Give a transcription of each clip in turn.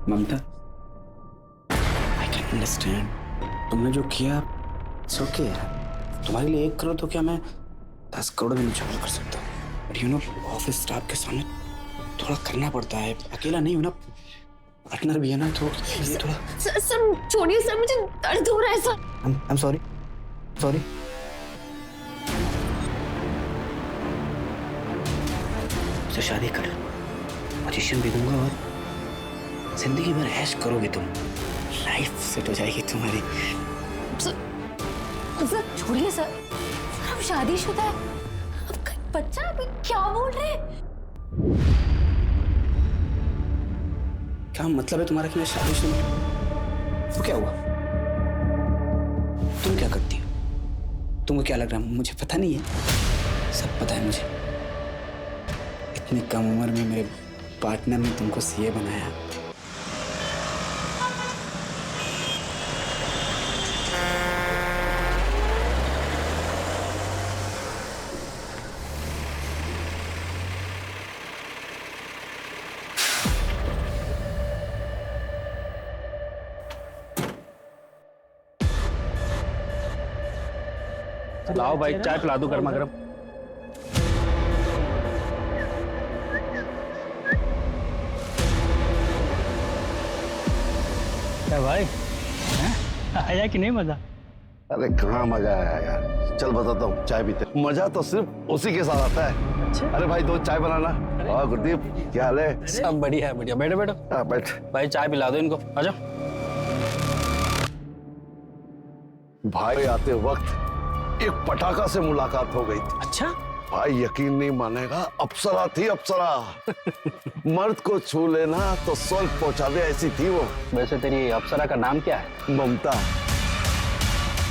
Mamata, I can understand तुमने जो किया। इट्स ओके यार, तुम्हारे लिए 1 करोड़ तो क्या मैं 10 करोड़ भी नहीं चार्ज कर सकता। But you know, office staff के सामने थोड़ा करना पड़ता है। अकेला नहीं हूं ना, पार्टनर भी है ना, तो ये थोड़ा। सर छोड़िए सर, मुझे दर्द हो रहा है sir. I am sorry, sorry. तो शादी कर लो, पोजीशन भी दूंगा और जिंदगी भर ऐश करोगे तुम। लाइफ सेट हो जाएगी तुम्हारी। सर छोड़िए सर, हम शादीशुदा है। अब बच्चा अभी क्या बोल रहे हैं? क्या मतलब है तुम्हारा कि मैं शादीशुदा हूं? तो क्या हुआ? तुम क्या करती हो? तुमको क्या लग रहा है मुझे पता नहीं है? सब पता है मुझे। इतनी कम उम्र में मेरे पार्टनर ने तुमको सीए बनाया। लाओ भाई, चाय पिला दो गर्मा गर्म। क्या भाई, आया कि नहीं मजा? अरे कहाँ मजा आया यार। चल बताता हूँ, चाय पीते। मजा तो सिर्फ उसी के साथ आता है। अच्छा? अरे भाई 2 चाय बनाना। हाँ गुरदीप, क्या हाल है? सब बढ़िया है, बढ़िया। बैठो बैठो। हाँ बैठ। भाई चाय पिला दो इनको, आजा। भाई आते वक्त एक पटाखा से मुलाकात हो गई थी। अच्छा? भाई यकीन नहीं मानेगा, अप्सरा थी अप्सरा। मर्द को छू लेना तो स्वर्ग पहुंचा दे ऐसी थी वो। वैसे तेरी अप्सरा का नाम क्या है? ममता।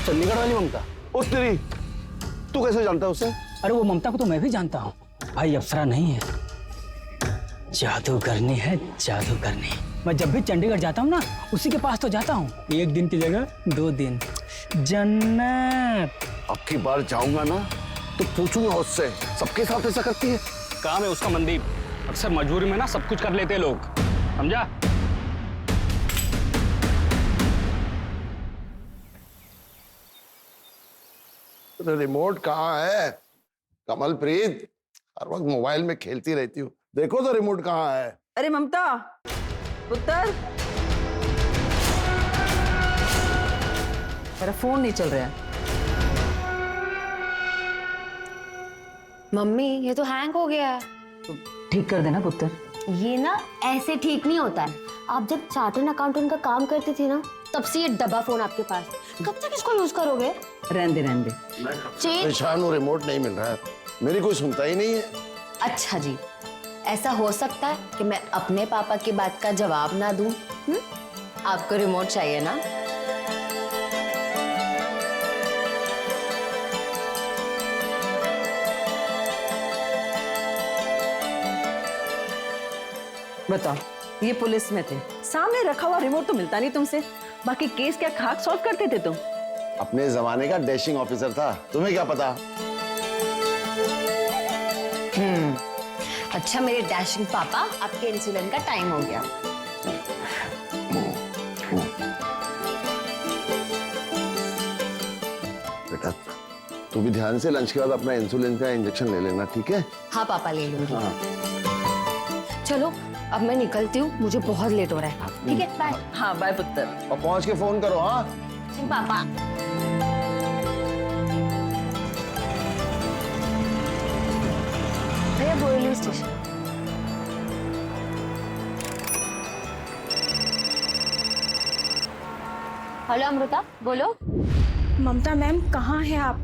चंडीगढ़ वाली ममता? उस तेरी, तू कैसे जानता है उसे? अरे वो ममता को तो मैं भी जानता हूँ भाई। अप्सरा नहीं है, जादूगरनी है, जादूगरनी। मैं जब भी चंडीगढ़ जाता हूँ ना, उसी के पास तो जाता हूँ। 1 दिन की जगह 2 दिन। जन्नत। अब की बार जाऊंगा ना तो पूछूंगा उससे, सबके साथ ऐसा करती है? काम है उसका मनदीप। अक्सर मजबूरी में ना सब कुछ कर लेते हैं लोग, समझा? रिमोट कहाँ है? कमलप्रीत, हर वक्त मोबाइल में खेलती रहती हूँ, देखो तो रिमोट कहाँ है? अरे ममता, पुत्र, मेरा फोन नहीं चल रहा है। मम्मी ये तो हैंग हो गया है। तो ठीक कर देना पुत्र। ये ना ऐसे ठीक नहीं होता है। आप जब चार्टर्ड अकाउंटेंट का काम करती थी ना, तब से ये डब्बा फोन आपके पास। कब तक इसको यूज करोगे? रहने दे, रहने दे। परेशान हूँ, रिमोट नहीं मिल रहा है, मेरी कोई सुनता ही नहीं है। अच्छा जी, ऐसा हो सकता है कि मैं अपने पापा की बात का जवाब ना दूं? आपको रिमोट चाहिए ना? बताओ, ये पुलिस में थे, सामने रखा हुआ रिमोट तो मिलता नहीं तुमसे। बाकी केस क्या खाक सॉल्व करते थे तुम? अपने जमाने का डैशिंग ऑफिसर था, तुम्हें क्या पता? अच्छा मेरे डैशिंग पापा, आपके इंसुलिन का टाइम हो गया। बेटा तू भी ध्यान से लंच के बाद अपना इंसुलिन का इंजेक्शन ले लेना, ठीक है? हाँ पापा, ले लूंगी। हाँ। चलो अब मैं निकलती हूँ, मुझे बहुत लेट हो रहा है। ठीक है, बाय। हाँ बाय पुत्र। और पहुंच के फोन करो। हाँ जी पापा। भैया बोरिवली स्टेशन। हेलो अमृता, बोलो। ममता मैम, कहाँ हैं आप?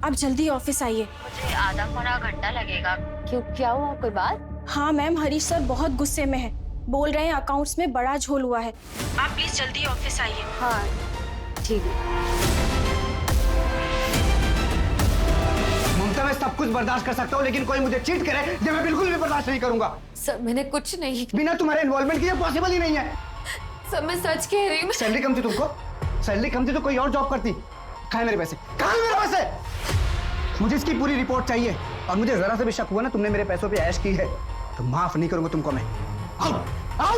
आप जल्दी ऑफिस आइए। मुझे आधा पौना घंटा लगेगा। क्यों, क्या हुआ, कोई बात? हाँ मैम, हरीश सर बहुत गुस्से में है। बोल रहे हैं अकाउंट्स में बड़ा झोल हुआ है। आप प्लीज जल्दी ऑफिस आइए। हाँ ठीक है। ममता, मैं सब कुछ बर्दाश्त कर सकता हूँ, लेकिन कोई मुझे चीट करे ये मैं बिल्कुल भी बर्दाश्त नहीं करूंगा। सर मैंने कुछ नहीं। बिना तुम्हारे इन्वॉल्वमेंट के ये पॉसिबल ही नहीं है। सर मैं सच कह रही हूँ। सैलरी कम थी तुमको? सैलरी कम थी तो कोई और जॉब करती। कहाँ है मेरे पैसे? कहाँ है मेरे पैसे? मुझे इसकी पूरी रिपोर्ट चाहिए, और मुझे जरा से भी शक हुआ ना तुमने मेरे पैसों पे ऐश की है तो माफ नहीं करूंगा तुमको मैं। आओ, आओ।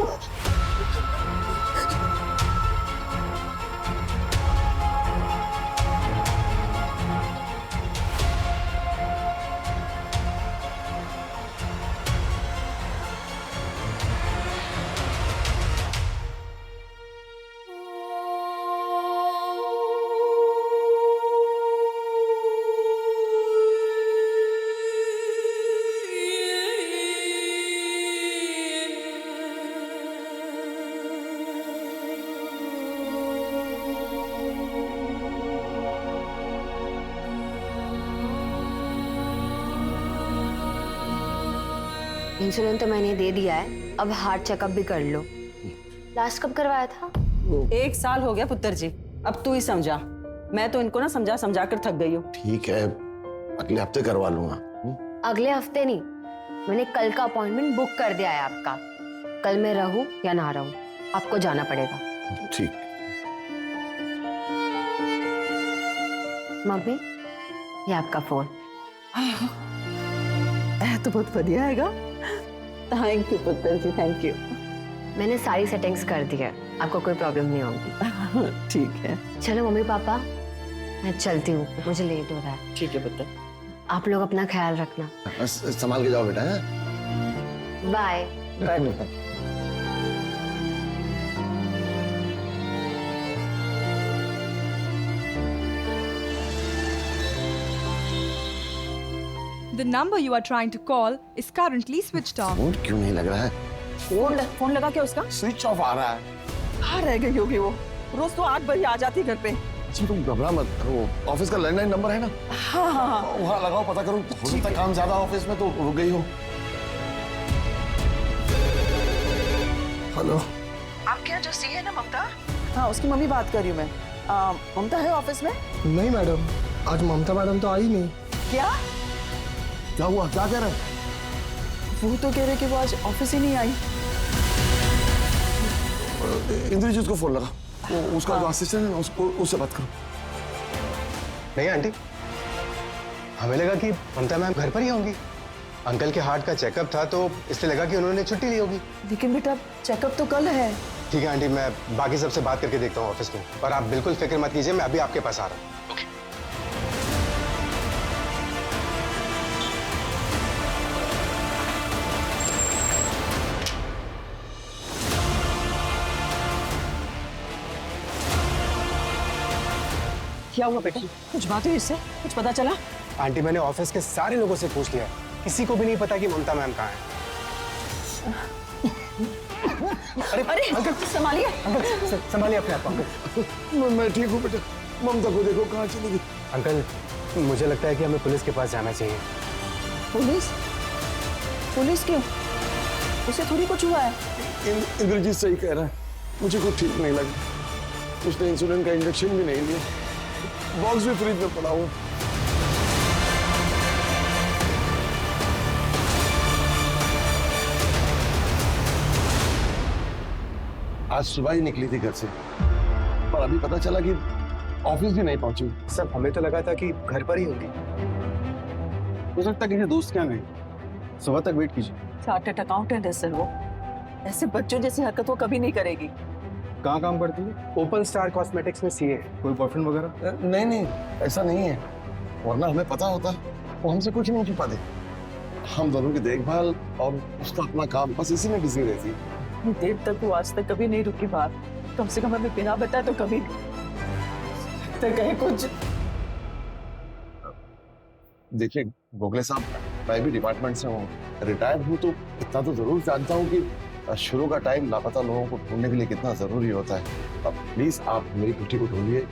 इंसुलिन तो मैंने दे दिया है, अब हार्ट चेकअप भी कर लो। लास्ट कब करवाया था? 1 साल हो गया पुत्र जी, अब तू ही समझा। मैं तो इनको ना समझा समझा कर थक गई हूँ। ठीक है, अगले हफ्ते करवा लूंगा। अगले हफ्ते नहीं, मैंने कल का अपॉइंटमेंट बुक कर दिया है आपका। कल मैं रहूं या ना रहूं, आपको जाना पड़ेगा। ठीक। मम्मी, ये आपका फोन। तो बहुत बढ़िया हैगा। थैंक यू पुत्र जी, थैंक यू। मैंने सारी सेटिंग्स कर दी है, आपको कोई प्रॉब्लम नहीं होगी। ठीक है। चलो मम्मी पापा, मैं चलती हूँ, मुझे लेट हो रहा है। ठीक है पुत्र। आप लोग अपना ख्याल रखना। संभाल के जाओ बेटा। हैं? Bye. The number you are trying to call is currently switched off. Phone क्यों नहीं लग रहा है? फोन लगा क्या उसका? स्विच ऑफ आ रहा है। कहाँ रह गई होगी वो? रोज तो 8 बजे आ जाती घर पे। अच्छा तुम घबरा मत, वो ऑफिस का लैंडलाइन नंबर है ना, हाँ। वहाँ लगाओ, पता करो। हो सकता है काम ज्यादा ऑफिस में तो रुक गई हो। हेलो, आपके यहाँ जो सी है ना ममता? हाँ, उसकी मम्मी बात कर रही हूँ मैं। ममता है ऑफिस में? नहीं मैडम, आज ममता मैडम तो आई नहीं। क्या? क्या हुआ, क्या कह रहे हैं? वो तो कह रहे कि वो आज ऑफिस ही नहीं आई। इंद्रजीत को फोन लगा, वो उसका जो असिस्टेंट है ना, उससे बात करो। नहीं आंटी, हमें लगा कि ममता मैम घर पर ही होंगी। अंकल के हार्ट का चेकअप था तो इसलिए लगा कि उन्होंने छुट्टी ली होगी। लेकिन बेटा चेकअप तो कल है। ठीक है आंटी, मैं बाकी सबसे बात करके देखता हूँ ऑफिस में, और आप बिल्कुल फिक्र मत कीजिए, मैं अभी आपके पास आ रहा हूँ। क्या हुआ बेटा? कुछ बात हुई इससे? कुछ पता चला? आंटी मैंने ऑफिस के सारे लोगों से पूछ लिया, किसी को भी नहीं पता कि ममता मैम कहाँ है। अरे अंकल संभालिए। अंकल संभालिए अपने आप को अंकल। मैं ठीक हूँ बेटा, ममता को देखो कहाँ चली गई। अंकल मुझे लगता है कि हमें पुलिस के पास जाना चाहिए। पुलिस? पुलिस क्यों? उसे थोड़ी कुछ हुआ है। इंद्रजीत सही कह रहा है, मुझे कुछ ठीक नहीं लगा। उसने इंसुलिन का इंजेक्शन भी नहीं लिया, बॉक्स भी फ्रिज में पड़ा हुआ। आज सुबह ही निकली थी घर से, पर अभी पता चला कि ऑफिस भी नहीं पहुंची। सब हमें तो लगा था कि घर पर ही होगी। हो सकता है किसी दोस्त के यहाँ गई, सुबह तक वेट कीजिए। चार्टर्ड अकाउंटेंट है सर वो, ऐसे बच्चों जैसी हरकत वो कभी नहीं करेगी। कहाँ काम करती है? ओपन स्टार कॉस्मेटिक्स में सीए। कोई बॉयफ्रेंड वगैरह? नहीं नहीं, ऐसा नहीं है, वरना हमें पता होता, वो हमसे कुछ नहीं छुपा दे। हम दोनों की देखभाल और उसका अपना काम, बस इसी में बिजी रहती है। इतनी देर तक वो आज तक कभी नहीं रुकी बाहर, कम से कम हमें बिना बताए तो कभी नहीं। तो कहीं कुछ। देखिए गोखले साहब, मैं भी डिपार्टमेंट से हूँ, रिटायर्ड हूँ, तो इतना तो जरूर जानता हूँ कि शुरू का टाइम लापता लोगों को ढूंढने के लिए कितना जरूरी होता है। अब प्लीज आप मेरी बेटी को ढूंढिए,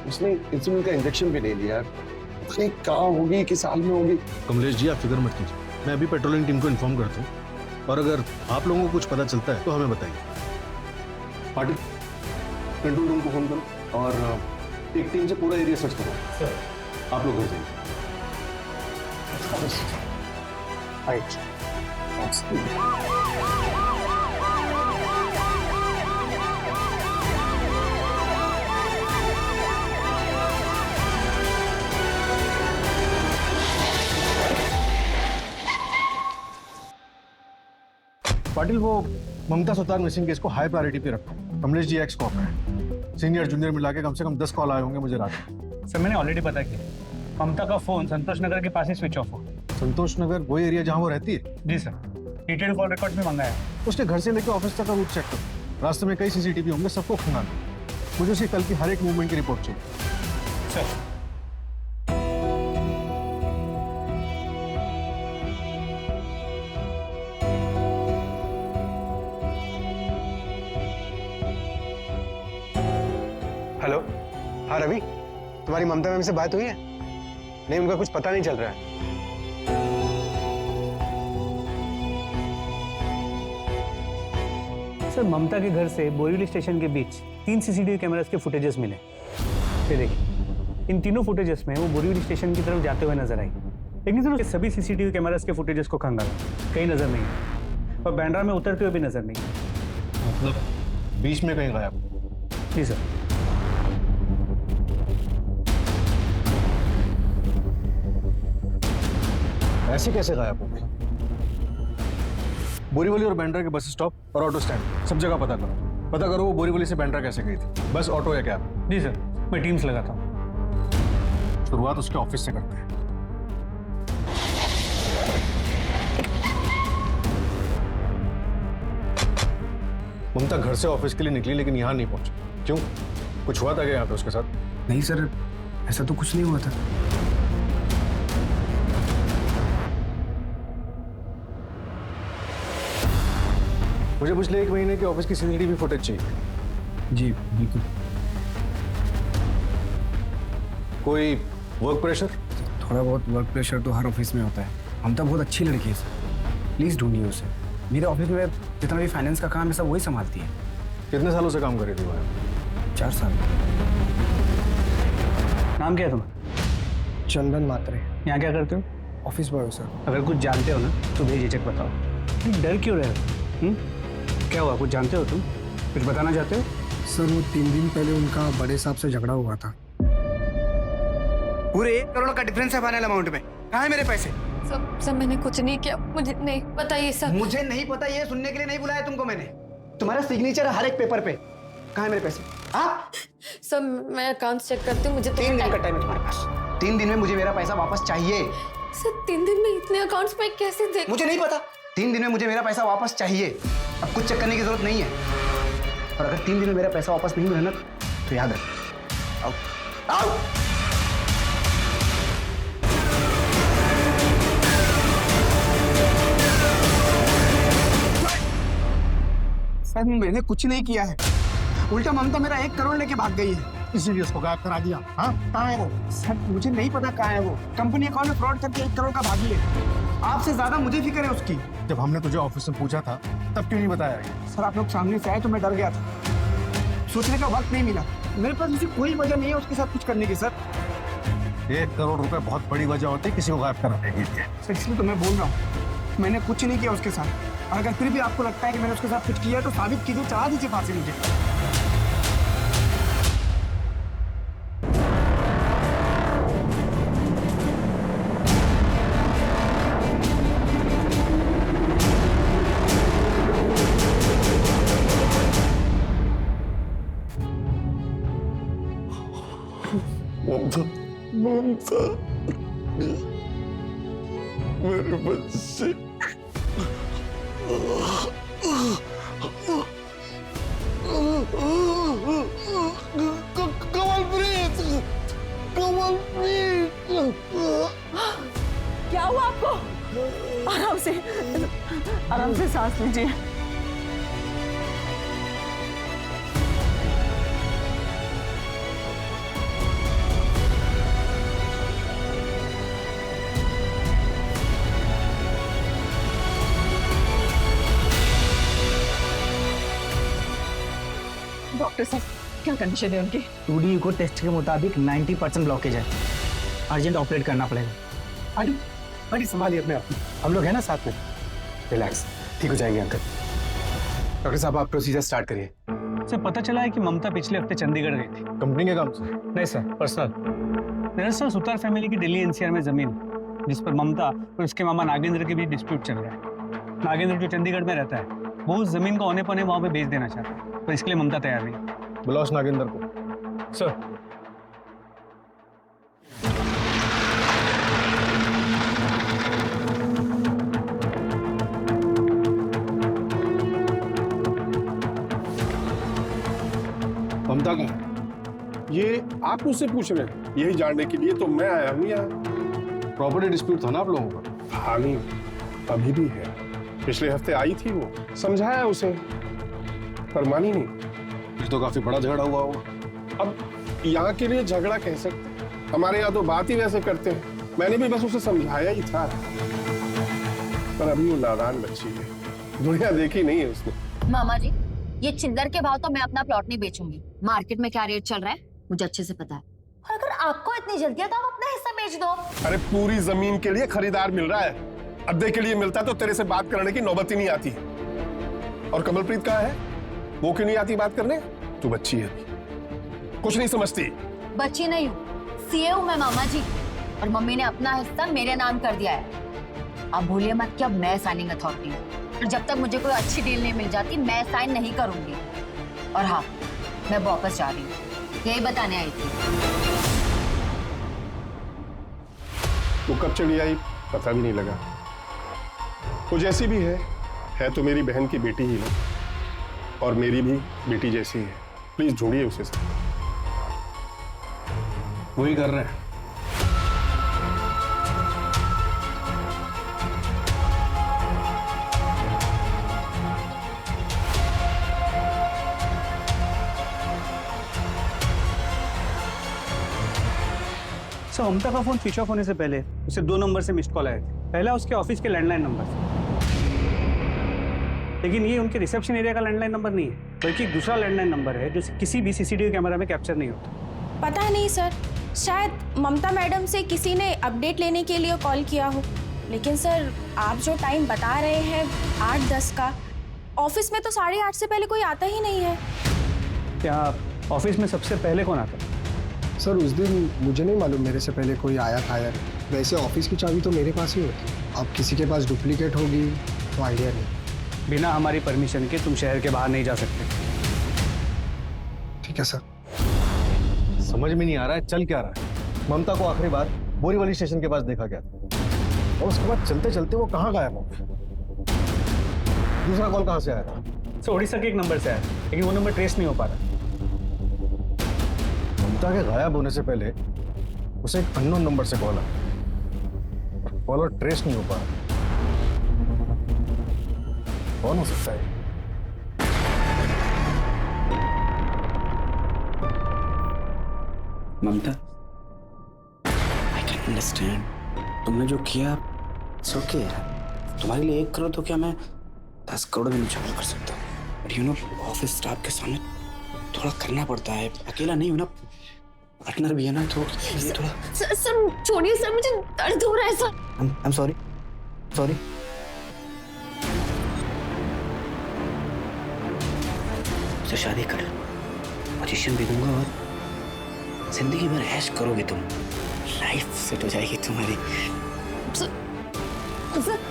उसने इंसुलिन का इंजेक्शन भी नहीं लिया, पता नहीं कहाँ होगी, किस हाल में होगी। कमलेश जी आप फिक्र मत कीजिए, मैं अभी पेट्रोलिंग टीम को इन्फॉर्म करता हूँ, और अगर आप लोगों को कुछ पता चलता है तो हमें बताइए। पाटिल, कंट्रोल रूम को फोन करो और एक टीम से पूरा एरिया सर्च करो। आप लोग घर जाइए। पाटिल वो ममता सुतार मिसिंग केस को हाई प्रायोरिटी पे रखो। कमलेश जी एक्स कॉप है, सीनियर जूनियर मिला के कम से कम 10 कॉल आए होंगे मुझे रात में। सर मैंने ऑलरेडी पता किया, ममता का फोन संतोष नगर के पास ही स्विच ऑफ हो। संतोष नगर वही एरिया जहाँ वो रहती है? जी सर, डिटेल कॉल रिकॉर्ड में मंगाया। उसके घर से लेकर ऑफिस तक का रूट चेक करो, रास्ते में कई सीसीटीवी होंगे, सबको खंगालो। मुझे उसकी कल की हर एक मूवमेंट की रिपोर्ट चाहिए। सर हेलो, हाँ रवि, तुम्हारी ममता मैम से बात हुई है? नहीं, उनका कुछ पता नहीं चल रहा है। सर ममता के घर से बोरीवली स्टेशन के बीच 3 सीसीटीवी कैमरास के फुटेजेस मिले। ये देखिए, इन तीनों फुटेजेस में वो बोरीवली स्टेशन की तरफ जाते हुए नजर आई, लेकिन सर सभी सीसीटीवी कैमरास के फुटेजेस को खंगाला, कहीं नजर नहीं है, और बैंड्रा में उतरते हुए भी नजर नहीं। मतलब बीच में कहीं गायब? जी सर। ऐसे कैसे गायब हो गए? बोरीवली और बैंड्रा के बस स्टॉप और ऑटो स्टैंड सब जगह पता करो वो बोरीवली से बैंड्रा कैसे गई थी, बस ऑटो या कैब? जी सर, मैं टीम्स लगाता हूँ। शुरुआत उसके ऑफिस से करते हैं। ममता घर से ऑफिस के लिए निकली लेकिन यहाँ नहीं पहुंची, क्यों? कुछ हुआ था क्या यहाँ पे उसके साथ? नहीं सर, ऐसा तो कुछ नहीं हुआ था। मुझे पिछले 1 महीने के ऑफिस की सीसीटीवी फुटेज चाहिए। जी बिल्कुल। कोई वर्क प्रेशर? थोड़ा बहुत वर्क प्रेशर तो हर ऑफिस में होता है। हम तो बहुत अच्छी लड़की है सर, प्लीज ढूंढिए उसे। मेरे ऑफिस में जितना भी फाइनेंस का काम है सब वही संभालती है। कितने सालों से काम कर रही थी वो? 4 साल। नाम क्या है तुम्हारा? चंदन मात्रे। यहाँ क्या करते हो? Office boy sir. अगर कुछ जानते हो ना तो बेझिझक बताओ। डर क्यों रहे हो? क्या हुआ, कुछ जानते हो तुम? कुछ बताना चाहते हो? सर वो 3 दिन पहले उनका बड़े साहब से झगड़ा हुआ था। पूरे 1 करोड़ का डिफरेंस है फाइनल अमाउंट में। कहाँ है मेरे पैसे? सब मैंने कुछ नहीं किया, मुझे नहीं पता ये सब। मुझे नहीं पता, ये सुनने के लिए नहीं बुलाया तुमको मैंने। तुम्हारा सिग्नेचर है हर एक पेपर पे। कहाँ है मेरे पैसे? हाँ सब मैं अकाउंट्स चेक करती हूँ, मुझे 3 दिन का टाइम है तुम्हारे पास। 3 दिन में मुझे मेरा पैसा वापस चाहिए। सर 3 दिन में इतने अकाउंट्स में कैसे देख? मुझे नहीं पता। 3 दिन में मुझे मेरा पैसा वापस चाहिए। अब कुछ चेक करने की जरूरत नहीं है। और अगर 3 दिन में मेरा पैसा वापस नहीं मिला ना तो याद रख। आओ आओ। सर मैंने कुछ नहीं किया है, उल्टा ममता मेरा 1 करोड़ लेके भाग गई है, इसीलिए उसको गायब करा दिया। हाँ कहाँ है वो? सर मुझे नहीं पता कहाँ है वो। कंपनी अकाउंट में फ्रॉड करके 1 करोड़ का भागी है। आपसे ज्यादा मुझे फिक्र है उसकी। जब हमने तुझे ऑफिस में पूछा था तब क्यों नहीं बताया? सर आप लोग सामने से आए तो मैं डर गया था, सोचने का वक्त नहीं मिला। मेरे पास ऐसी कोई वजह नहीं है उसके साथ कुछ करने की। सर 1 करोड़ रुपए बहुत बड़ी वजह होती है किसी को गायब कराने के लिए। सर इसलिए तो मैं बोल रहा हूँ मैंने कुछ नहीं किया उसके साथ। और अगर फिर भी आपको लगता है कि मैंने उसके साथ कुछ किया तो साबित कीजिए, चढ़ा दीजिए फांसी मुझे। ममता मेरे बच्चे। क्या हुआ आपको? आराम से सांस लीजिए। डॉक्टर साहब क्या कंडीशन है उनकी? 2D इको टेस्ट के मुताबिक 90% ब्लॉकेज है, अर्जेंट ऑपरेट करना पड़ेगा। अरे संभालिए अपने आप। हम लोग हैं ना साथ में। रिलैक्स, ठीक हो जाएंगे अंकल। डॉक्टर साहब आप प्रोसीजर स्टार्ट करिए। सर पता चला है कि ममता पिछले हफ्ते चंडीगढ़ गई थी। कंपनी के काम से? नहीं सर, पर्सनल। दरअसल सुतार फैमिली की दिल्ली एनसीआर में जमीन है, जिस पर ममता और उसके मामा नागेंद्र के बीच डिस्प्यूट चल रहा है। नागेंद्र जो चंडीगढ़ में रहता है वो उस जमीन को औने पौने वहां पे बेच देना चाहता है, पर इसके लिए ममता तैयार नहीं। बुलाओ उस नागेंद्र को। सर ममता का ये आप मुझसे पूछ रहे हैं? यही जानने के लिए तो मैं आया हूँ यहाँ। प्रॉपर्टी डिस्प्यूट था ना आप लोगों का? हाँ नहीं, अभी भी है। पिछले हफ्ते आई थी वो, समझाया उसे पर मानी नहीं। ये तो काफी बड़ा झगड़ा हुआ होगा। अब यहाँ के लिए झगड़ा कह सकते, हमारे यहाँ तो बात ही वैसे करते हैं। मैंने भी बस उसे समझाया ही था, पर अभी वो नादान बच्ची है, दुनिया देखी नहीं है उसने। मामा जी ये चिल्लर के भाव तो मैं अपना प्लॉट नहीं बेचूंगी। मार्केट में क्या रेट चल रहा है मुझे अच्छे से पता है। और अगर आपको इतनी जल्दी है तो आप अपना हिस्सा बेच दो। अरे पूरी जमीन के लिए खरीदार मिल रहा है, अद्दे के लिए मिलता तो तेरे से बात करने की नौबत ही नहीं आती। और कमलप्रीत कहाँ है? वो क्यों नहीं आती बात करने? तू बच्ची है, कुछ नहीं समझती। बच्ची नहीं हूँ, सीए हूँ मैं मामा जी, और मम्मी ने अपना हिस्सा मेरे नाम कर दिया है। अब भूलिए मत कि अब मैं साइनिंग अथॉरिटी हूँ, और जब तक मुझे कोई अच्छी डील नहीं मिल जाती मैं साइन नहीं करूंगी। और हाँ, मैं वापस जा रही हूँ, यही बताने आई थी। वो कब चली आई पता भी नहीं लगा। वो जैसी भी है तो मेरी बहन की बेटी ही ना, और मेरी भी बेटी जैसी है। प्लीज ढूंढिए उसे सर। वही कर रहे हैं। सर ममता का फोन स्विच ऑफ होने से पहले उसे 2 नंबर से मिस्ड कॉल आए थे। पहला उसके ऑफिस के लैंडलाइन नंबर से, लेकिन ये उनके रिसेप्शन एरिया का लैंडलाइन नंबर नहीं है, बल्कि एक दूसरा लैंडलाइन नंबर है जो किसी भी सीसीटीवी कैमरा में कैप्चर नहीं होता। पता नहीं सर, शायद ममता मैडम से किसी ने अपडेट लेने के लिए कॉल किया हो। लेकिन सर आप जो टाइम बता रहे हैं 8:10 का, ऑफिस में तो 8:30 से पहले कोई आता ही नहीं है। क्या ऑफिस में सबसे पहले कौन आता है? सर उस दिन मुझे नहीं मालूम मेरे से पहले कोई आया था यार। वैसे ऑफिस की चाबी तो मेरे पास ही होती है। अब किसी के पास डुप्लीकेट होगी तो आइडिया नहीं। बिना हमारी परमिशन के तुम शहर के बाहर नहीं जा सकते। ठीक है सर। समझ में नहीं आ रहा है चल क्या रहा है। ममता को आखिरी बार बोरीवली स्टेशन के पास देखा गया था, और उसके बाद चलते चलते वो कहाँ गायब हो गया। दूसरा कॉल कहाँ से आया था? सर ओडिशा के एक नंबर से आया, लेकिन वो नंबर ट्रेस नहीं हो पा रहा। ममता के गायब होने से पहले उसे एक अननोन नंबर से कॉल आया, कॉलर ट्रेस नहीं हो पा रहा। कौन हो सकता है? ममता, आई कैन अंडरस्टैंड। तुमने जो किया इट्स ओके यार। तुम्हारे लिए 1 करोड़ तो क्या मैं 10 करोड़ भी नहीं कर सकता। But you know office staff के सामने थोड़ा करना पड़ता है। अकेला नहीं हूं ना, पार्टनर भी है ना, तो ये थोड़ा। सर छोड़िए सर, मुझे दर्द हो रहा है sir. I am sorry sorry. तो शादी कर, पोजीशन भी दूंगा और जिंदगी भर ऐश करोगे तुम। लाइफ सेट हो जाएगी तुम्हारी। सर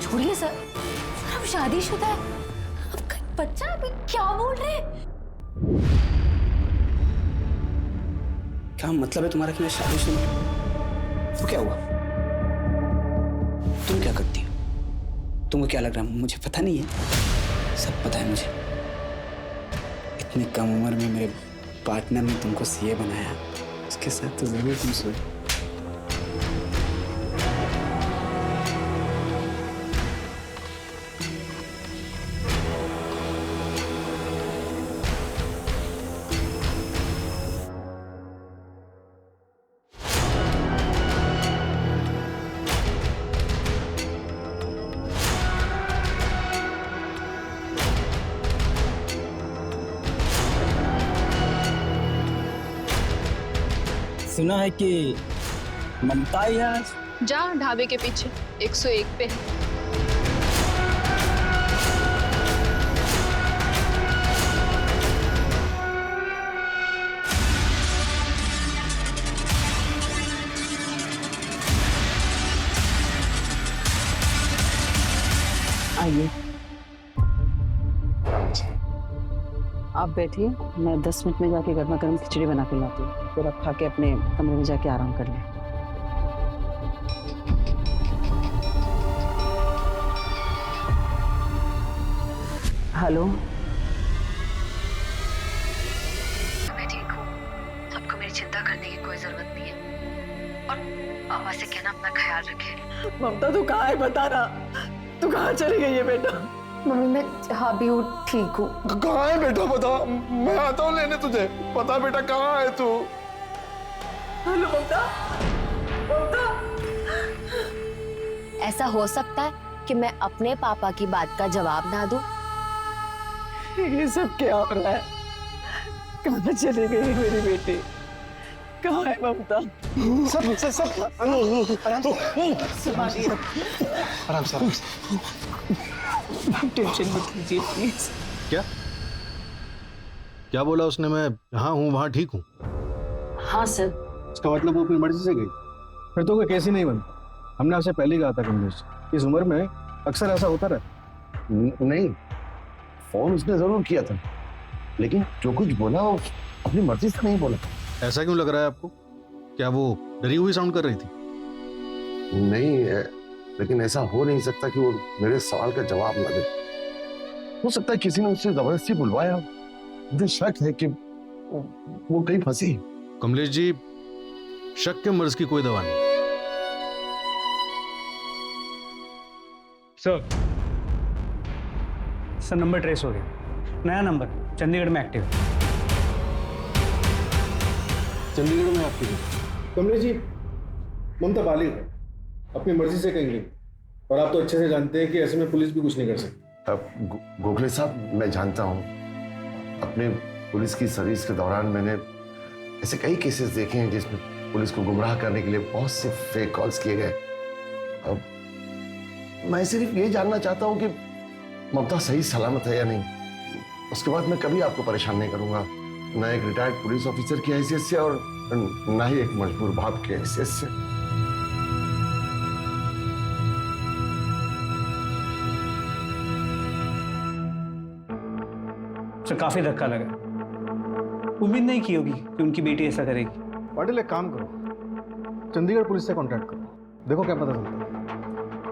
छोड़िए सर, अब शादीशुदा है, अब कहीं बच्चा। अभी क्या बोल रहे हैं? क्या मतलब है तुम्हारा कि मैं शादीशुदा? तो क्या हुआ? तुम क्या करती हो? तुमको क्या लग रहा है मुझे पता नहीं है? सब पता है मुझे। इतनी कम उम्र में मेरे पार्टनर ने तुमको सीए बनाया, उसके साथ तो जरूर तुम सोए। सुना है कि ममता ही है आज। जा ढाबे के पीछे 101 पे। आइए आप बैठिए, मैं 10 मिनट में जाके गर्मा गर्म खिचड़ी बना के लाती हूँ, फिर आप खा के अपने कमरे में जाके आराम कर लें। हेलो, मैं ठीक हूँ, आपको मेरी चिंता करने की कोई जरूरत नहीं है। और पापा से कहना अपना ख्याल रखे। ममता तू कहाँ है बता ना, तू कहाँ चली गई है बेटा? मम्मी मैं जहाँ भी हूँ ठीक हूँ। कहाँ है बेटा बता, मैं आता हूँ लेने तुझे। बता बेटा कहाँ है तू? हेलो ममता, ममता। ऐसा हो सकता है कि मैं अपने पापा की बात का जवाब ना दूं, ये सब क्या हो रहा है? कहाँ चली गई मेरी बेटी? कहाँ है ममता? सब आराम से टेंशन मत लीजिए प्लीज। क्या क्या बोला उसने? मैं जहाँ हूँ वहाँ ठीक हूँ? हाँ सर। इसका मतलब वो अपनी मर्जी से गई? फिर तो कोई केस ही नहीं बनता। हमने आपसे पहले ही कहा था कमलेश, इस उम्र में अक्सर ऐसा होता रहता। नहीं, फोन उसने जरूर किया था, लेकिन जो कुछ बोला वो अपनी मर्जी से नहीं बोला। ऐसा क्यों लग रहा है आपको? क्या वो डरी हुई साउंड कर रही थी? नहीं, लेकिन ऐसा हो नहीं सकता कि वो मेरे सवाल का जवाब ना दे। हो सकता है किसी ने उससे जबरदस्ती बुलवाया। मुझे शक है कि वो कहीं फंसी। कमलेश जी, शक के मर्ज की कोई दवा नहीं। सर नंबर ट्रेस हो गया। नया नंबर चंडीगढ़ में एक्टिव है। चंडीगढ़ में एक्टिव है? कमलेश जी, ममता बालिग है, अपनी मर्जी से कहीं गई, और आप तो अच्छे से जानते हैं कि ऐसे में पुलिस भी कुछ नहीं कर सकती। अब गोखले साहब, मैं जानता हूँ, अपने पुलिस की सर्विस के दौरान मैंने ऐसे कई केसेस देखे हैं जिसमें पुलिस को गुमराह करने के लिए बहुत से फेक कॉल्स किए गए। अब मैं सिर्फ ये जानना चाहता हूँ कि ममता सही सलामत है या नहीं। उसके बाद मैं कभी आपको परेशान नहीं करूंगा, ना एक रिटायर्ड पुलिस ऑफिसर की हैसियत से और ना ही एक मजबूर बाप की हैसियत से। सर काफी धक्का लगा। उम्मीद नहीं की होगी कि उनकी बेटी ऐसा करेगी। पाटिल, एक काम करो, चंडीगढ़ पुलिस से कांटेक्ट करो, देखो क्या पता चलता है।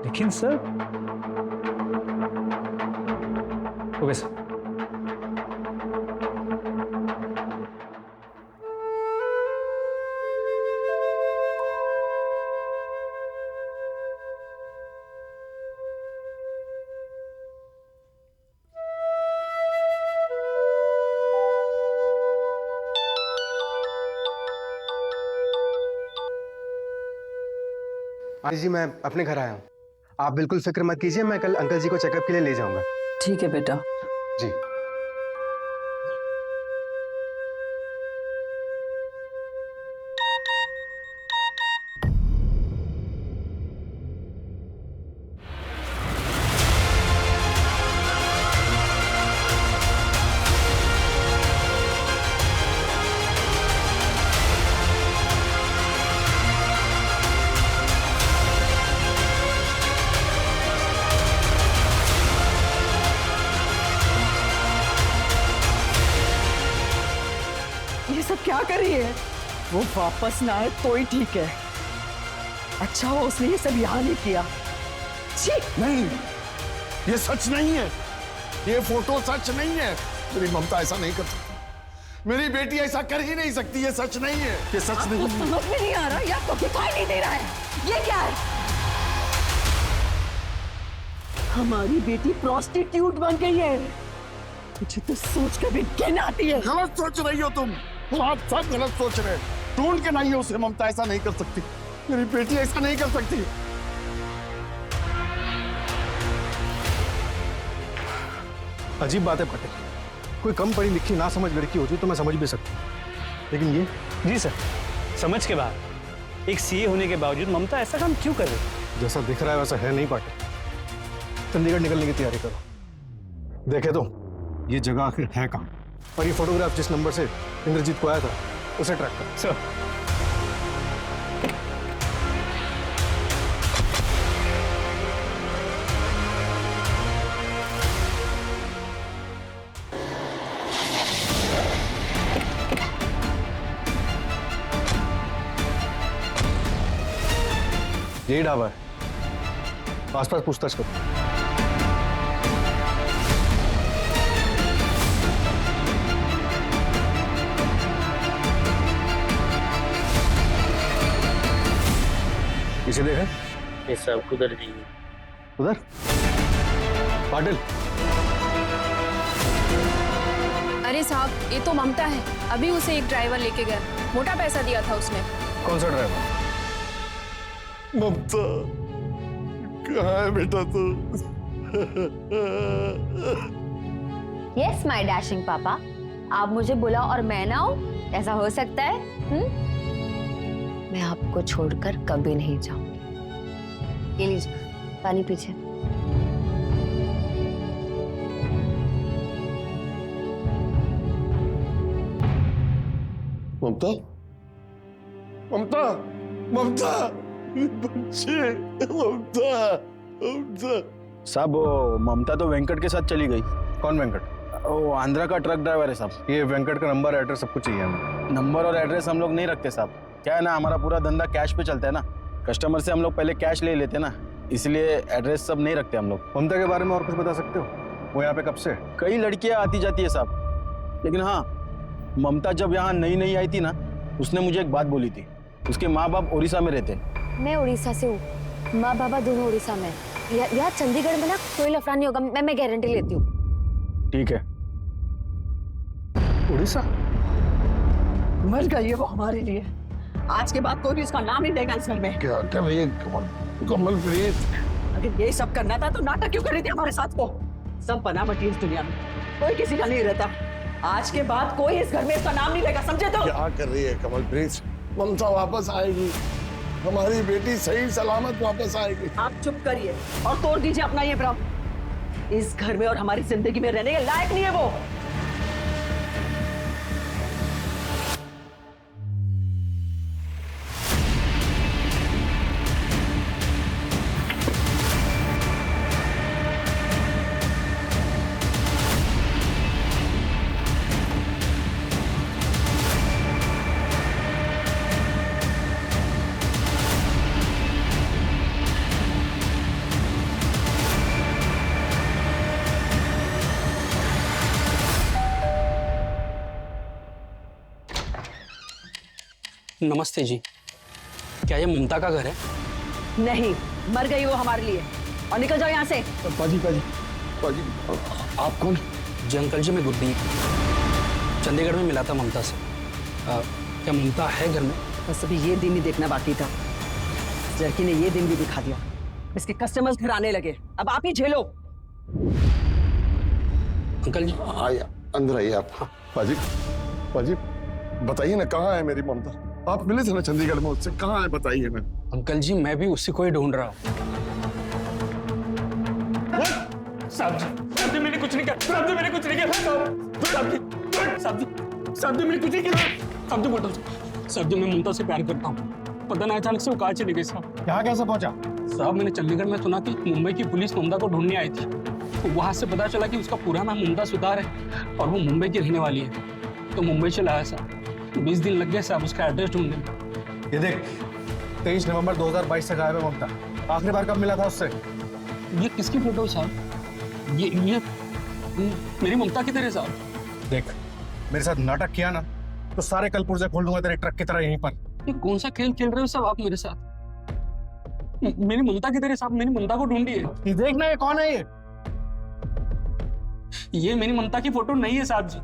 लेकिन सर, ओके सर। आंटी जी, मैं अपने घर आया हूँ। आप बिल्कुल फिक्र मत कीजिए, मैं कल अंकल जी को चेकअप के लिए ले जाऊंगा। ठीक है बेटा। जी। ये सब क्या कर रही है? वो वापस ना आए तो ही ठीक है। अच्छा हो उसने ये सब यहाँ नहीं किया। छी! नहीं, ये सच नहीं है, ये फोटो सच नहीं है। मेरी ममता ऐसा नहीं कर सकती, मेरी बेटी ऐसा कर ही नहीं सकती। ये सच नहीं है, ये सच नहीं है। समझ में नहीं आ रहा या तो दिखाई नहीं दे रहा है। ये क्या है? हमारी बेटी प्रोस्टिट्यूट बन गई है। मुझे तो सोच कर भी घिन आती है। गलत सोच रही हो तुम आप सब गलत सोच रहे हैं। ढूंढ के नहीं हो उसे, ममता ऐसा नहीं कर सकती, मेरी बेटी ऐसा नहीं कर सकती। अजीब बात है पाटिल, कोई कम पढ़ी लिखी ना समझ लड़की होती तो मैं समझ भी सकता हूँ, लेकिन ये? जी सर, समझ के बाद एक सीए होने के बावजूद ममता ऐसा काम क्यों कर रही है? जैसा दिख रहा है वैसा है नहीं पाटिल। चंडीगढ़ निकलने की तैयारी करो। देखे तो ये जगह आखिर है कहाँ, और ये फोटोग्राफ जिस नंबर से इंद्रजीत को आया था उसे ट्रैक करो। सर, यही ढाबा है, आसपास पूछताछ करो। इसे देखा? ये सब उधर नहीं है। उधर? पाटिल, अरे साहब, ये तो ममता है। अभी उसे एक ड्राइवर लेके गया, मोटा पैसा दिया था उसने। कौन सा ड्राइवर? ममता कहाँ है बेटा तू? यस माय डैशिंग पापा, आप मुझे बुलाओ और मैं ना हूं, ऐसा हो सकता है? मैं आपको छोड़कर कभी नहीं जाऊंगी। ये लीजिए पानी पीछे। ममता, ममता, ममता, बच्चे, ममता, ममता। साहब वो ममता तो वेंकट के साथ चली गई। कौन वेंकट? वो आंध्रा का ट्रक ड्राइवर है साहब। ये वेंकट का नंबर एड्रेस सब कुछ चाहिए हमें। नंबर और एड्रेस हम लोग नहीं रखते साहब। क्या है ना, हमारा पूरा धंधा कैश पे चलता है ना। कस्टमर से हम लोग पहले कैश ले लेते ना, इसलिए एड्रेस सब नहीं रखते हम लोग। ममता के बारे में और कुछ बता सकते हो? वो यहाँ पे कब से? कई लड़कियां आती जाती है साहब, लेकिन हाँ, ममता जब यहाँ नई नई आई थी ना, उसने मुझे एक बात बोली थी। उसके माँ बाप उड़ीसा में रहते हैं। मैं उड़ीसा से हूँ, माँ बाबा दोनों उड़ीसा में। यहाँ चंडीगढ़ में ना कोई लफड़ा नहीं होगा, मैं गारंटी लेती हूँ। ठीक है। उड़ीसा मर गई है वो हमारे लिए। आज के बाद कोई भी उसका नाम नहीं लेगा इस घर में। क्या कर रही है कमलप्रीत? अगर ये सब करना था तो नाटक क्यों कर रही थी हमारे साथ? को सब बनावटी इस दुनिया में, कोई किसी का नहीं रहता। आज के बाद कोई इस घर में इसका नाम नहीं लेगा, समझे? तो क्या कर रही है कमलप्रीत? ममता वापस आएगी, हमारी बेटी सही सलामत वापस आएगी। आप चुप करिए और तोड़ दीजिए अपना ये भ्रम। इस घर में और हमारी जिंदगी में रहने के लायक नहीं है वो। नमस्ते जी, क्या ये ममता का घर है? नहीं, मर गई वो हमारे लिए। और निकल जाओ यहाँ से। पाजी, पाजी, पाजी, आप कौन? जी अंकल जी, मैं गुड्डी चंडीगढ़ में मिला था ममता से। क्या ममता है घर में? बस अभी ये दिन ही देखना बाकी था। लड़की ने ये दिन भी दिखा दिया। इसके कस्टमर्स घर आने लगे, अब आप ही झेलो। अंकल जी आइए, अंदर आइए आप। पाजी, पाजी, बताइए ना, कहाँ है मेरी ममता? आप मिले थे ना चंडीगढ़ में उससे, कहाँ है बताइए ना। अंकल जी, मैं भी उसी को ही ढूंढ रहा हूँ। साहब जी, मैंने कुछ नहीं किया। साहब जी, मैंने कुछ नहीं किया। साहब जी, मैंने कुछ नहीं किया। साहब जी, बोलो साहब जी, मैं ममता से प्यार करता हूँ। पता नहीं अचानक से वो कहाँ चली गई साहब। यहाँ कैसे पहुंचा? साहब, मैंने चंडीगढ़ में सुना कि मुंबई की पुलिस ममता को ढूंढने आई थी। तो वहां से पता चला कि उसका पूरा नाम ममता सुतार है और वो मुंबई की रहने वाली है। तो मुंबई चला आया साहब। 20 दिन लग गए साहब उसका एड्रेस ढूंढने में। ये देख, 23 नवंबर 2022 से गायब है ममता। आखिरी बार कब मिला था उससे? ये किसकी फोटो है साहब? ये मेरी ममता किधर है साहब? देख, मेरे साथ नाटक किया ना तो सारे कल पुर्जे खोल दूंगा तेरे ट्रक की तरह यहीं पर। ये कौन सा खेल खेल रहे हो साहब आप मेरे साथ? मेरी ममता किधर है साहब? मेरी ममता को ढूंढिए। ये देखना, ये कौन है? ये मेरी ममता की फोटो नहीं है साहब जी।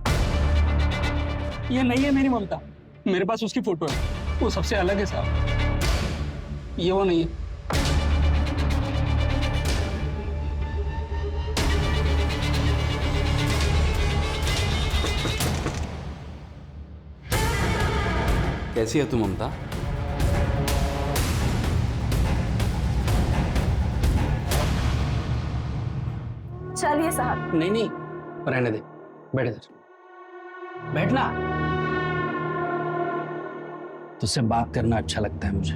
ये नहीं है मेरी ममता। मेरे पास उसकी फोटो है, वो सबसे अलग है साहब। ये वो नहीं है। कैसी है तू ममता? चलिए साहब। नहीं नहीं, रहने दे, बैठ इधर, बैठना। तुझसे बात करना अच्छा लगता है मुझे।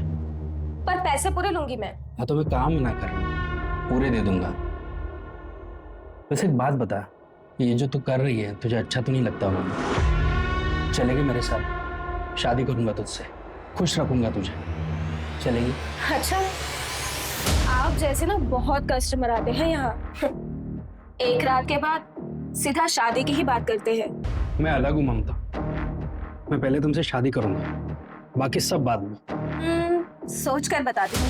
पर पैसे पूरे लूंगी मैं। हाँ तो मैं काम ना कर, पूरे दे दूंगा। वैसे एक बात बता, ये जो तू कर रही है तुझे अच्छा तो नहीं लगता होगा? चलेगी मेरे साथ? शादी करूंगा तुझसे, खुश रखूंगा तुझे। चलेगी? अच्छा, आप जैसे ना बहुत कस्टमर आते हैं यहाँ। एक रात के बाद सीधा शादी की ही बात करते हैं। मैं अलग हूँ ममता, मैं पहले तुमसे शादी करूंगा, बाकी सब बाद में। सोच कर बताती हूँ।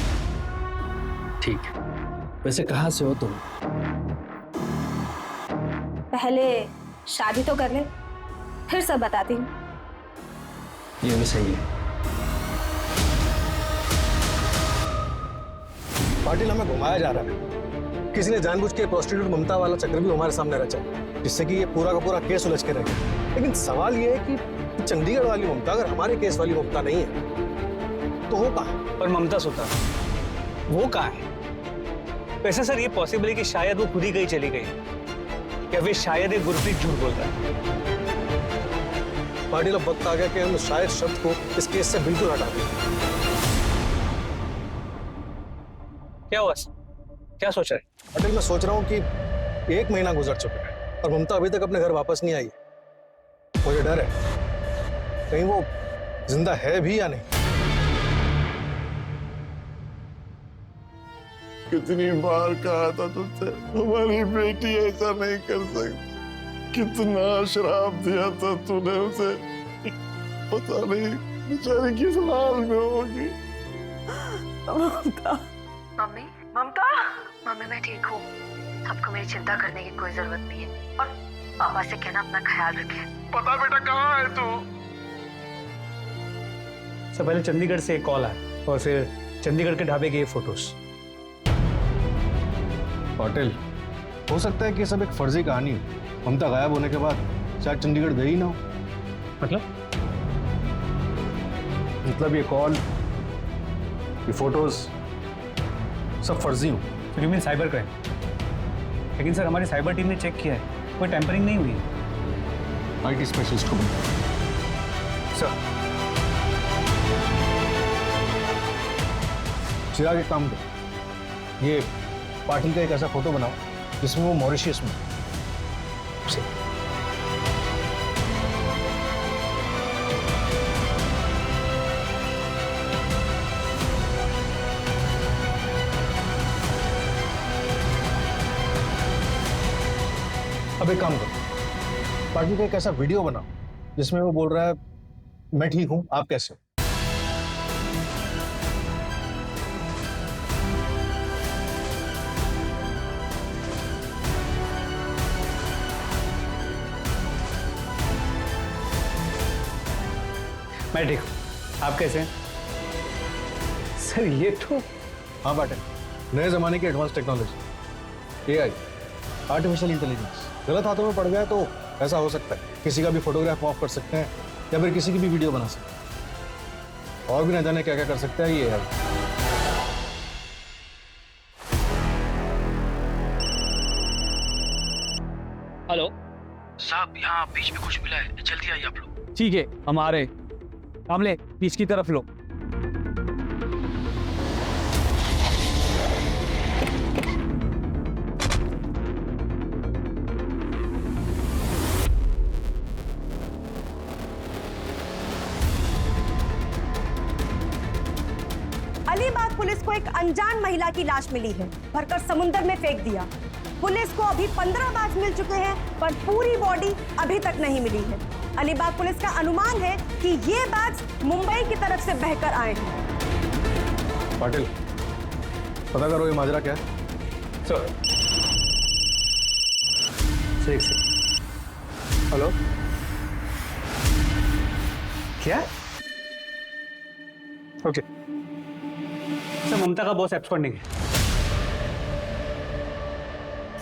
ठीक है। वैसे कहाँ से हो तुम? पहले शादी तो कर ले, फिर सब बताती हूँ। ये भी सही है। पाटिल, हमें घुमाया जा रहा है। किसी ने जानबूझ के प्रोस्टिट्यूट ममता वाला चक्कर भी हमारे सामने रचा, जिससे कि ये पूरा का पूरा केस उलझ के रह गया। लेकिन सवाल ये है कि चंडीगढ़ वाली ममता अगर हमारे केस वाली ममता नहीं है तो वो कहाँ है? और ममता सुतार वो कहाँ है? वैसे सर ये पॉसिबल है कि शायद वो खुद ही कहीं चली गई, या फिर शायद एक गुरप्रीत झूठ बोल रहा है। पाटिल, अब वक्त आ गया कि हम शायद शब्द को इस केस से बिल्कुल हटा दें। क्या हुआ? क्या सोच रहे? पाटिल, मैं सोच रहा हूँ कि 1 महीना गुजर चुका है और ममता अभी तक अपने घर वापस नहीं आई है। मुझे डर है कहीं वो जिंदा है भी या नहीं। कितनी बार कहा था तुझसे हमारी बेटी ऐसा नहीं कर सकती, कितना श्राप दिया था तूने उसे, पता नहीं बेचारी किस हाल में होगी। ममता, मम्मी ममता, मम्मी मैं ठीक हूँ, आपको मेरी चिंता करने की कोई जरूरत नहीं है। और पापा से कहना अपना ख्याल रखें। पता बेटा कहाँ है तू? सब पहले चंडीगढ़ से एक कॉल आया और फिर चंडीगढ़ के ढाबे के ये फोटोज। पाटिल, हो सकता है कि ये सब एक फर्जी कहानी हो। ममता गायब होने के बाद शायद चंडीगढ़ गई ना हो। मतलब ये कॉल, ये फोटोज सब फर्जी हो। तो यू मीन साइबर क्राइम? लेकिन सर हमारी साइबर टीम ने चेक किया है, कोई टेम्परिंग नहीं हुई। IT स्पेशलिस्ट को सर चिराग, एक काम करो, ये पाटिल का एक ऐसा फोटो बनाओ जिसमें वो मॉरिशियस में। अब एक काम करो, पाटिल का एक ऐसा वीडियो बनाओ जिसमें वो बोल रहा है मैं ठीक हूं, आप कैसे हो। मैं ठीक हूँ, आप कैसे हैं? सर ये तो हाँ पाटिल, नए जमाने की advance technology, AI, artificial intelligence गलत हाथों में पड़ गया तो ऐसा हो सकता है किसी का भी फोटोग्राफ ऑफ कर सकते हैं या फिर किसी की भी वीडियो बना सकते हैं, और भी न जाने क्या क्या कर सकता है ये AI। हेलो साहब, यहाँ बीच में कुछ मिला है, जल्दी आइए आप लोग। ठीक है, हम आ रहे। कामले बीच की तरफ लो। अलीबाग पुलिस को एक अनजान महिला की लाश मिली है, भरकर समुद्र में फेंक दिया। पुलिस को अभी 15 बैग्स मिल चुके हैं पर पूरी बॉडी अभी तक नहीं मिली है। अलीबाग पुलिस का अनुमान है कि ये बैग्स मुंबई की तरफ से बहकर आए हैं। पाटिल, पता करो ये माजरा क्या है। सर हेलो, क्या? ओके सर, ममता का बॉस एब्सकॉन्डिंग है।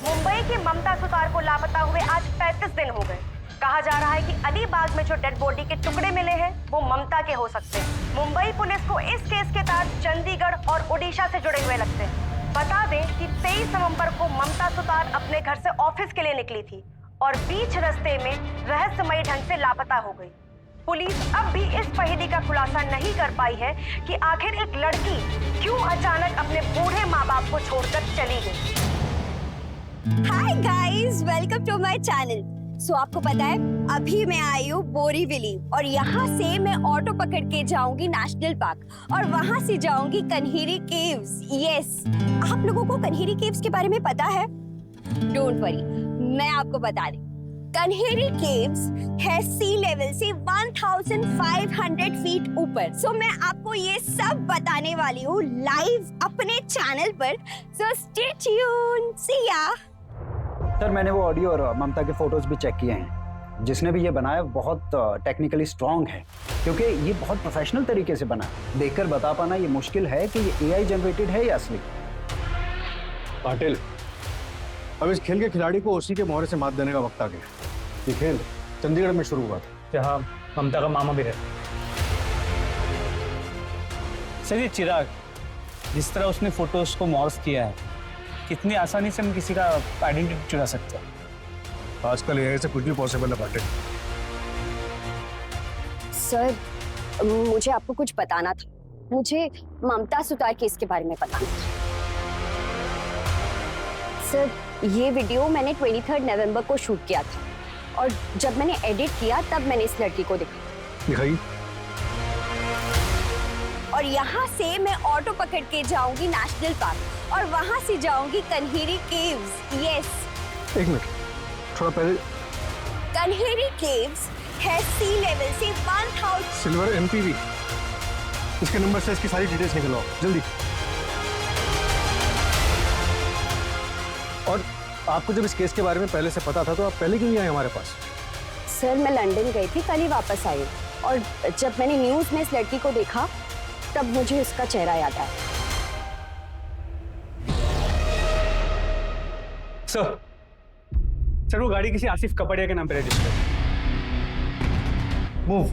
मुंबई की ममता सुतार को लापता हुए आज 35 दिन हो गए। कहा जा रहा है कि अलीबाग में जो डेड बॉडी के टुकड़े मिले हैं वो ममता के हो सकते हैं। मुंबई पुलिस को इस केस के तार चंडीगढ़ और ओडिशा से जुड़े हुए लगते हैं। बता दें कि 23 नवंबर को ममता सुतार अपने घर से ऑफिस के लिए निकली थी और बीच रास्ते में रहस्यमयी ढंग से लापता हो गई। पुलिस अब भी इस पहेली का खुलासा नहीं कर पाई है कि आखिर एक लड़की क्यों अचानक अपने बूढ़े माँ बाप को छोड़कर चली गई। Hi guys, welcome to my channel. So आपको पता है अभी मैं आई हूँ बोरीवली और यहाँ से मैं ऑटो पकड़ के जाऊंगी नेशनल पार्क और वहाँ से जाऊंगी कन्हेरी केव्स। यस, आप लोगों को कन्हेरी केव्स के बारे में पता है? डोंट वरी, मैं आपको बता रही। कन्हेरी केव्स है सी लेवल से 1500 फीट ऊपर। सो मैं आपको ये सब बताने वाली हूँ लाइव अपने चैनल पर। सो स्टे ट्यून, सी या। सर मैंने वो ऑडियो और ममता के फोटोज भी चेक किए हैं। जिसने भी ये बनाया बहुत टेक्निकली स्ट्रांग है, क्योंकि ये बहुत प्रोफेशनल तरीके से बना है। देखकर बता पाना ये मुश्किल है कि ये AI जनरेटेड है या असली। पाटिल, अब इस खेल के खिलाड़ी को उसी के मोहरे से मात देने का वक्त आ गया। ये खेल चंडीगढ़ में शुरू हुआ था, जहाँ ममता का मामा भी रहता। सर ये चिराग, जिस तरह उसने फोटोज को मॉर्फ किया है, कितनी आसानी से हम किसी का आइडेंटिटी चुरा सकते हैं। आजकल एआई से कुछ भी पॉसिबल है बाटे। सर मुझे आपको कुछ बताना था। मुझे ममता सुतार केस के बारे में बताना था। सर ये वीडियो मैंने 23 नवंबर को शूट किया था और जब मैंने एडिट किया तब मैंने इस लड़की को दिखाई। और यहाँ से मैं ऑटो पकड़ के जाऊंगी नेशनल पार्क और वहां से जाऊंगी कन्हेरी केव्स। यस। एक मिनट, थोड़ा पहले। कन्हेरी केव्स है सी लेवल से 1000 सिल्वर एमपीवी। इसके नंबर से इसकी सारी डिटेल्स निकलवाओ जल्दी। और आपको जब इस केस के बारे में पहले से पता था तो आप पहले क्यों नहीं आए हमारे पास? सर मैं लंदन गई थी, कल ही वापस आई और जब मैंने न्यूज में इस लड़की को देखा तब मुझे उसका चेहरा याद आया। सर वो गाड़ी किसी आसिफ कपड़िया के नाम पे रजिस्टर है। Move.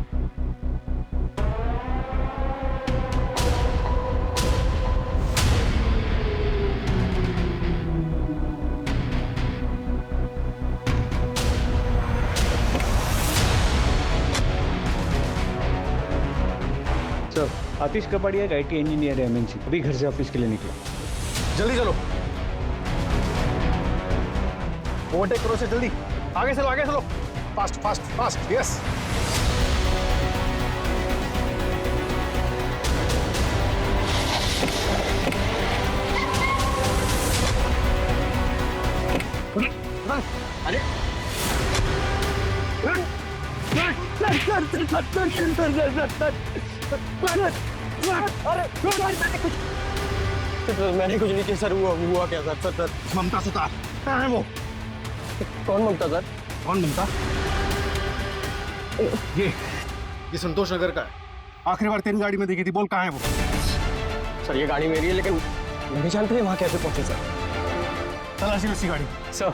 Sir Atish Kapadia IT engineer है एमएनसी, अभी घर से ऑफिस के लिए निकला। जल्दी चलो, ओवरटेक करो से जल्दी। आगे चलो, आगे चलो, फास्ट फास्ट फास्ट। यस। अरे मैंने कुछ नहीं किया सर। हुआ क्या सर? सर ममता सुतार कहाँ है वो? कौन ममता सर? कौन ममता? ये संतोष नगर का है। आखिरी बार तेरी गाड़ी में देखी थी, बोल कहाँ है वो? सर ये गाड़ी मेरी है, लेकिन नहीं जानते वहाँ कैसे पहुंचे सर? तलाशी उसी गाड़ी। सर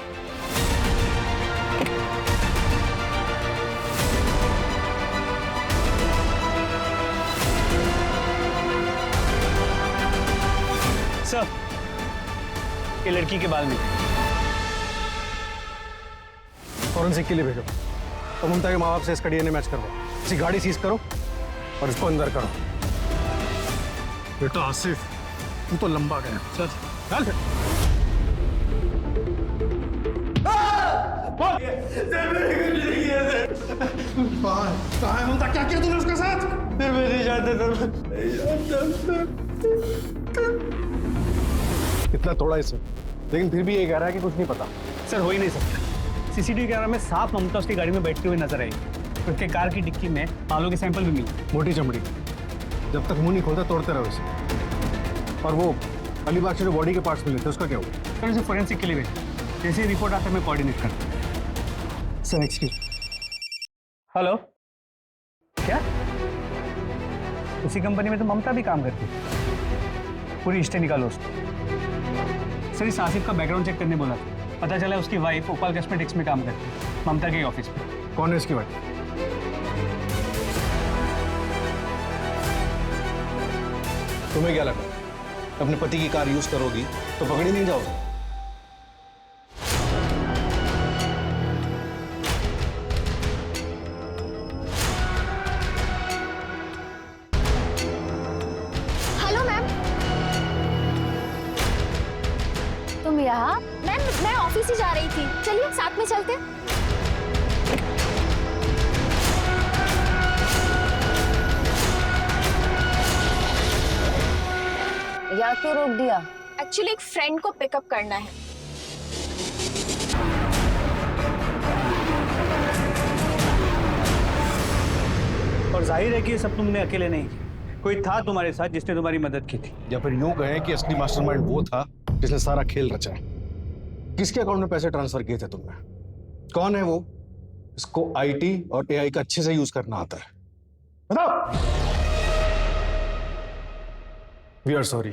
सर ये लड़की के बाल में फॉरेंसिक के लिए भेजो और ममता के माँ बाप से इसका डीएनए मैच करवाओ। इसी गाड़ी सीज करो और इसको अंदर करो। बेटा आसिफ, तू तो लंबा गया। चल चल। कहाँ है ममता? क्या किया तूने उसके साथ? फिर मैं नहीं जानता इतना थोड़ा इसे, लेकिन फिर भी ये कह रहा है कि कुछ नहीं पता। सर हो ही नहीं सकता। सीसीटीवी कैमरा में साफ ममता उसकी गाड़ी में बैठती हुई नजर आई। उसके कार की डिक्की में बालों के सैंपल भी मिले। मोटी चमड़ी, जब तक मुंह नहीं खोलता तोड़ते रहो इसे। और वो अलीबाग से जो बॉडी के पार्ट्स मिले थे उसका क्या हुआ? सर उसे फोरेंसिक के लिए भेज। जैसे रिपोर्ट आता है मैं कोऑर्डिनेट करता। Sir excuse. हेलो, क्या उसी कंपनी में तो ममता भी काम करती है? पूरी हिस्ट्री निकालो उसको। सर इस आसिफ का बैकग्राउंड चेक करने बोला था, पता चला उसकी वाइफ ओपाल कॉस्मेटिक्स में काम करती है, ममता के ऑफिस में। कौन है इसकी वाइफ? तुम्हें क्या लगा अपने पति की कार यूज करोगी तो पकड़ी नहीं जाओगी? Hello ma'am. तुम यहाँ? मैम मैं ऑफिस ही जा रही थी, चलिए साथ में चलते। यहाँ क्यों रोक दिया? एक्चुअली एक फ्रेंड को पिकअप करना है। और जाहिर है कि ये सब तुमने अकेले नहीं किया, कोई था तुम्हारे साथ जिसने तुम्हारी मदद की थी। या फिर यूं कहें कि असली मास्टरमाइंड वो था जिसने सारा खेल रचा है। किसके अकाउंट में पैसे ट्रांसफर किए थे तुमने? कौन है वो? इसको आईटी और एआई का अच्छे से यूज करना आता है। बताओ। वी आर सॉरी,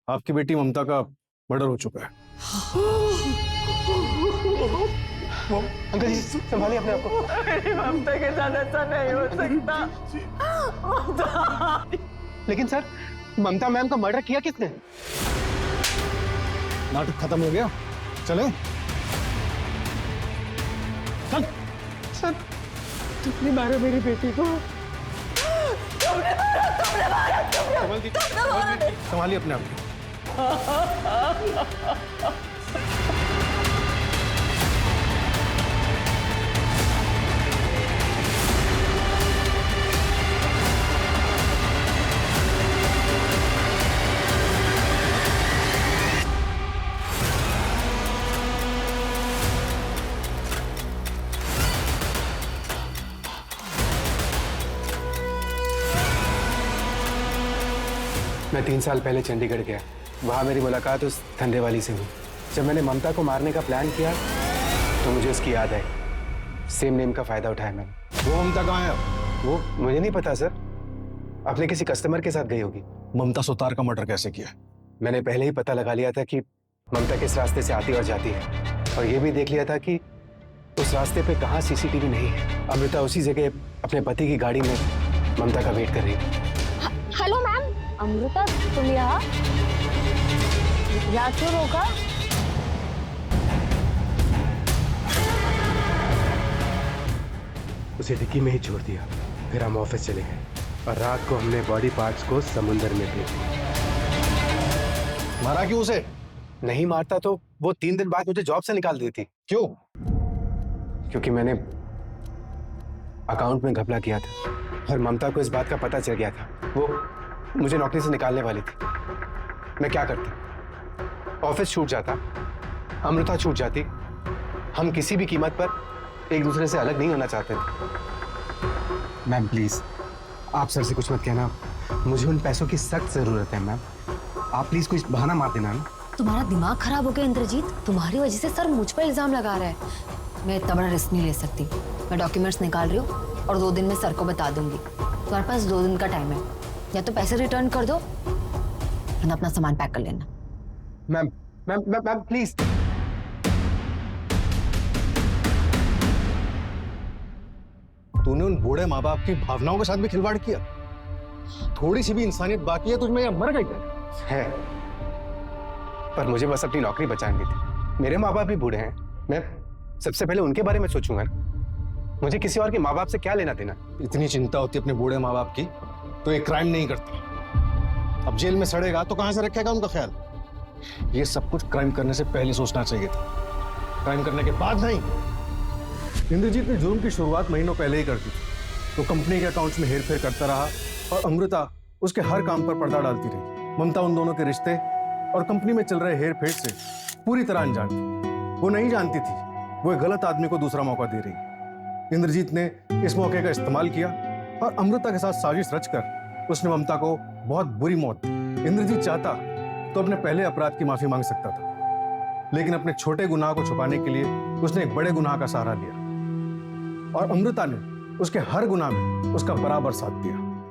आपकी बेटी ममता का मर्डर हो चुका है। अंकल जी संभालिए अपने आप को। मेरी ममता के साथ ऐसा नहीं हो सकता। ममता। लेकिन सर ममता मैम का मर्डर किया किसने? नाटक खत्म हो गया, चले चल। सर तुमने मारा मेरी बेटी को। तुमने मारा। संभालिए अपने आप को। मैं 3 साल पहले चंडीगढ़ गया। वहाँ मेरी मुलाकात उस धंधे वाली से हुई। जब मैंने ममता को मारने का प्लान किया तो मुझे उसकी याद आई। सेम नेम का फायदा उठाया मैंने। वो ममता कहाँ है? वो मुझे नहीं पता सर, अपने किसी कस्टमर के साथ गई होगी। ममता सुतार का मर्डर कैसे किया? मैंने पहले ही पता लगा लिया था कि ममता किस रास्ते से आती और जाती है, और ये भी देख लिया था कि उस रास्ते पे कहाँ सीसीटीवी नहीं है। अमृता उसी जगह अपने पति की गाड़ी में ममता का वेट कर रही है। हेलो मैम, अमृता तुम यहाँ क्यों रोका? उसे डिक्की में ही छोड़ दिया। फिर हम ऑफिस चले गए और रात को हमने बॉडी पार्ट्स को समुंदर में फेंक दिया। मारा क्यों उसे? नहीं मारता तो वो 3 दिन बाद मुझे जॉब से निकाल देती। क्यों? क्योंकि मैंने अकाउंट में घपला किया था और ममता को इस बात का पता चल गया था। वो मुझे नौकरी से निकालने वाली थी। मैं क्या करता? ऑफिस छूट जाता, अमृता छूट जाती। हम किसी भी कीमत पर एक दूसरे से अलग नहीं होना चाहते थे। मैम प्लीज आप सर से कुछ मत कहना, मुझे उन पैसों की सख्त जरूरत है। मैम आप प्लीज कोई बहाना मार देना ना। तुम्हारा दिमाग खराब हो गया इंद्रजीत, तुम्हारी वजह से सर मुझ पर इल्जाम लगा रहा है। मैं इतना बड़ा रिस्क नहीं ले सकती। मैं डॉक्यूमेंट्स निकाल रही हूँ और 2 दिन में सर को बता दूंगी। तुम्हारे पास 2 दिन का टाइम है, या तो पैसे रिटर्न कर दो या अपना सामान पैक कर लेना। Ma'am ma'am ma'am ma'am please. तूने उन बूढ़े माँ बाप की भावनाओं के साथ भी खिलवाड़ किया। थोड़ी सी भी इंसानियत बाकी है तुझमें या मर गई है? पर मुझे बस अपनी नौकरी बचानी थी। मेरे माँ बाप भी बूढ़े हैं, मैं सबसे पहले उनके बारे में सोचूंगा ना। मुझे किसी और के माँ बाप से क्या लेना देना। इतनी चिंता होती है अपने बूढ़े माँ बाप की तो एक क्राइम नहीं करता। अब जेल में सड़ेगा तो कहां से रखेगा उनका ख्याल? ये सब कुछ क्राइम करने से पहले सोचना चाहिए था, क्राइम करने के बाद नहीं। इंद्रजीत ने जुर्म की शुरुआत महीनों पहले ही कर दी थी। तो कंपनी के अकाउंट्स में हेरफेर करता रहा और अमृता उसके हर काम पर पर्दा डालती रही। ममता उन दोनों के रिश्ते और कंपनी में चल रहे हेर फेर से पूरी तरह अनजान थी। वो नहीं जानती थी वो एक गलत आदमी को दूसरा मौका दे रही। इंद्रजीत ने इस मौके का इस्तेमाल किया और अमृता के साथ साजिश रचकर उसने ममता को बहुत बुरी मौत दी। इंद्रजीत चाहता तो अपने पहले अपराध की माफी मांग सकता था, लेकिन अपने छोटे गुनाह को छुपाने के लिए उसने एक बड़े गुनाह का सहारा लिया और अमृता ने उसके हर गुनाह में उसका बराबर साथ दिया।